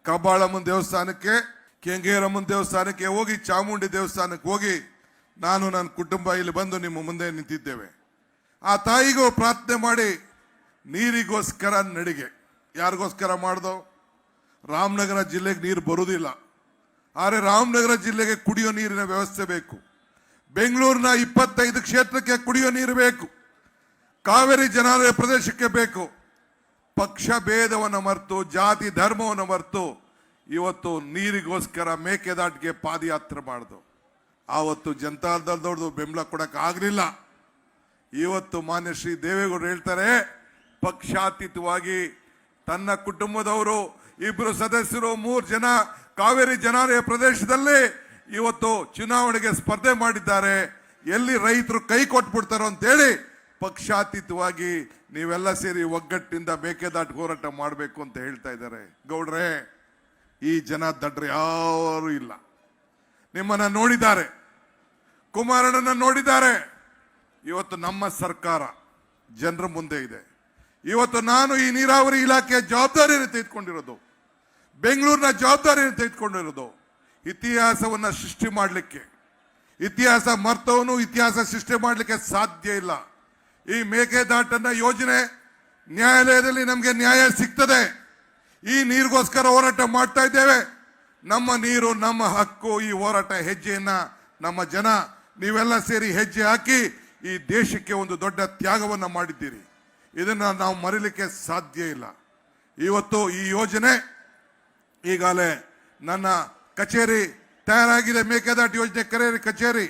ಕಬ್ಬಾಳಮ್ಮನ ದೇವಸ್ಥಾನಕ್ಕೆ, ಕೆಂಗೇರಮ್ಮನ ದೇವಸ್ಥಾನಕ್ಕೆ ಹೋಗಿ, ಚಾಮುಂಡಿ ದೇವಸ್ಥಾನಕ್ಕೆ ಹೋಗಿ ನಾನು ನನ್ನ ಕುಟುಂಬ ಇಲ್ಲಿ ಬಂದು ನಿಮ್ಮ ಮುಂದೆ ನಿಂತಿದ್ದೇವೆ. ಆ ತಾಯಿಗೂ ಪ್ರಾರ್ಥನೆ ಮಾಡಿ ನೀರಿಗೋಸ್ಕರ ನಡಿಗೆ. ಯಾರಿಗೋಸ್ಕರ ಮಾಡ್ದೋ? ರಾಮನಗರ ಜಿಲ್ಲೆಗೆ ನೀರು ಬರುವುದಿಲ್ಲ, ಆದರೆ ರಾಮನಗರ ಜಿಲ್ಲೆಗೆ ಕುಡಿಯೋ ನೀರಿನ ವ್ಯವಸ್ಥೆ ಬೇಕು. ಬೆಂಗಳೂರಿನ 25 ಕ್ಷೇತ್ರಕ್ಕೆ ಕುಡಿಯೋ ನೀರು ಬೇಕು. ಕಾವೇರಿ ಜನಾಲಯ ಪ್ರದೇಶಕ್ಕೆ ಬೇಕು. ಪಕ್ಷ ಭೇದವನ್ನು ಮರೆತು, ಜಾತಿ ಧರ್ಮವನ್ನು ಮರೆತು ಇವತ್ತು ನೀರಿಗೋಸ್ಕರ ಮೇಕೆದಾಟಿಗೆ ಪಾದಯಾತ್ರೆ ಮಾಡ್ದು. ಆವತ್ತು ಜನತಾದಳದವ್ರದ್ದು ಬೆಂಬಲ ಕೊಡಕ್ಕೆ ಆಗಲಿಲ್ಲ. ಇವತ್ತು ಮಾನ್ಯ ಶ್ರೀ ದೇವೇಗೌಡರು ಹೇಳ್ತಾರೆ, ಪಕ್ಷಾತೀತವಾಗಿ ತನ್ನ ಕುಟುಂಬದವರು 2 ಸದಸ್ಯರು 3 ಜನ ಕಾವೇರಿ ಜನಾಲಯ ಪ್ರದೇಶದಲ್ಲಿ ಇವತ್ತು ಚುನಾವಣೆಗೆ ಸ್ಪರ್ಧೆ ಮಾಡಿದ್ದಾರೆ. ಎಲ್ಲಿ ರೈತರು ಕೈ ಕೊಟ್ಬಿಡ್ತಾರೋ ಅಂತೇಳಿ ಪಕ್ಷಾತೀತವಾಗಿ ನೀವೆಲ್ಲ ಸೇರಿ ಒಗ್ಗಟ್ಟಿನಿಂದ ಮೇಕೆದಾಟು ಹೋರಾಟ ಮಾಡಬೇಕು ಅಂತ ಹೇಳ್ತಾ ಇದ್ದಾರೆ. ಗೌಡ್ರೆ, ಈ ಜನ ದಡ್ರೆ ಯಾರು ಇಲ್ಲ. ನಿಮ್ಮನ್ನ ನೋಡಿದ್ದಾರೆ, ಕುಮಾರಣ್ಣನ ನೋಡಿದ್ದಾರೆ. ಇವತ್ತು ನಮ್ಮ ಸರ್ಕಾರ ಜನರ ಮುಂದೆ ಇದೆ. ಇವತ್ತು ನಾನು ಈ ನೀರಾವರಿ ಇಲಾಖೆಯ ಜವಾಬ್ದಾರಿಯನ್ನು ತೆಗೆದುಕೊಂಡಿರೋದು, ಬೆಂಗಳೂರಿನ ಜವಾಬ್ದಾರಿಯನ್ನು ತೆಗೆದುಕೊಂಡಿರೋದು ಇತಿಹಾಸವನ್ನು ಸೃಷ್ಟಿ ಮಾಡಲಿಕ್ಕೆ. ಇತಿಹಾಸ ಮರ್ತವನು ಇತಿಹಾಸ ಸೃಷ್ಟಿ ಮಾಡಲಿಕ್ಕೆ ಸಾಧ್ಯ ಇಲ್ಲ. ಈ ಮೇಕೆದಾಟನ್ನ ಯೋಜನೆ ನ್ಯಾಯಾಲಯದಲ್ಲಿ ನಮಗೆ ನ್ಯಾಯ ಸಿಗ್ತದೆ. ಈ ನೀರಿಗೋಸ್ಕರ ಹೋರಾಟ ಮಾಡ್ತಾ ಇದ್ದೇವೆ. ನಮ್ಮ ನೀರು ನಮ್ಮ ಹಕ್ಕು. ಈ ಹೋರಾಟ ಹೆಜ್ಜೆಯನ್ನ ನಮ್ಮ ಜನ ನೀವೆಲ್ಲ ಸೇರಿ ಹೆಜ್ಜೆ ಹಾಕಿ ಈ ದೇಶಕ್ಕೆ ಒಂದು ದೊಡ್ಡ ತ್ಯಾಗವನ್ನು ಮಾಡಿದ್ದೀರಿ. ಇದನ್ನ ನಾವು ಮರೀಲಿಕ್ಕೆ ಸಾಧ್ಯ ಇಲ್ಲ. ಇವತ್ತು ಈ ಯೋಜನೆ ಈಗಾಗಲೇ ನನ್ನ ಕಚೇರಿ ತಯಾರಾಗಿದೆ. ಮೇಕೆದಾಟು ಯೋಜನೆ ಕಚೇರಿ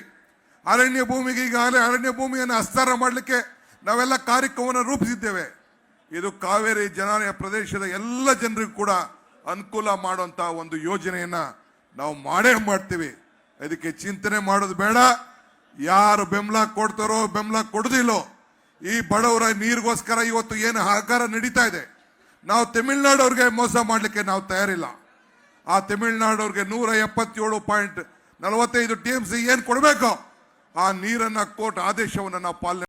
ಅರಣ್ಯ ಭೂಮಿಗೆ ಈಗಾಗಲೇ ಅರಣ್ಯ ಭೂಮಿಯನ್ನು ಹಸ್ತಾಂತರ ಮಾಡಲಿಕ್ಕೆ ನಾವೆಲ್ಲ ಕಾರ್ಯಕ್ರಮವನ್ನು ರೂಪಿಸಿದ್ದೇವೆ. ಇದು ಕಾವೇರಿ ಜನಾಲಯ ಪ್ರದೇಶದ ಎಲ್ಲ ಜನರಿಗೂ ಕೂಡ ಅನುಕೂಲ ಮಾಡುವಂತ ಒಂದು ಯೋಜನೆಯನ್ನ ನಾವು ಮಾಡೇ ಮಾಡ್ತೀವಿ. ಇದಕ್ಕೆ ಚಿಂತನೆ ಮಾಡೋದು ಬೇಡ. ಯಾರು ಬೆಂಬಲ ಕೊಡ್ತಾರೋ ಬೆಂಬಲ ಕೊಡುದಿಲ್ಲೋ, ಈ ಬಡವರ ನೀರಿಗೋಸ್ಕರ ಇವತ್ತು ಏನು ಹಾಕಾರ ನಡೀತಾ ಇದೆ, ನಾವು ತಮಿಳುನಾಡವ್ರಿಗೆ ಮೋಸ ಮಾಡಲಿಕ್ಕೆ ನಾವು ತಯಾರಿಲ್ಲ. ಆ ತಮಿಳುನಾಡವ್ರಿಗೆ 177.45 TMC ಏನು ಕೊಡಬೇಕು, ಆ ನೀರನ್ನ ಕೋರ್ಟ್ ಆದೇಶವನ್ನು ನಾವು ಪಾಲನೆ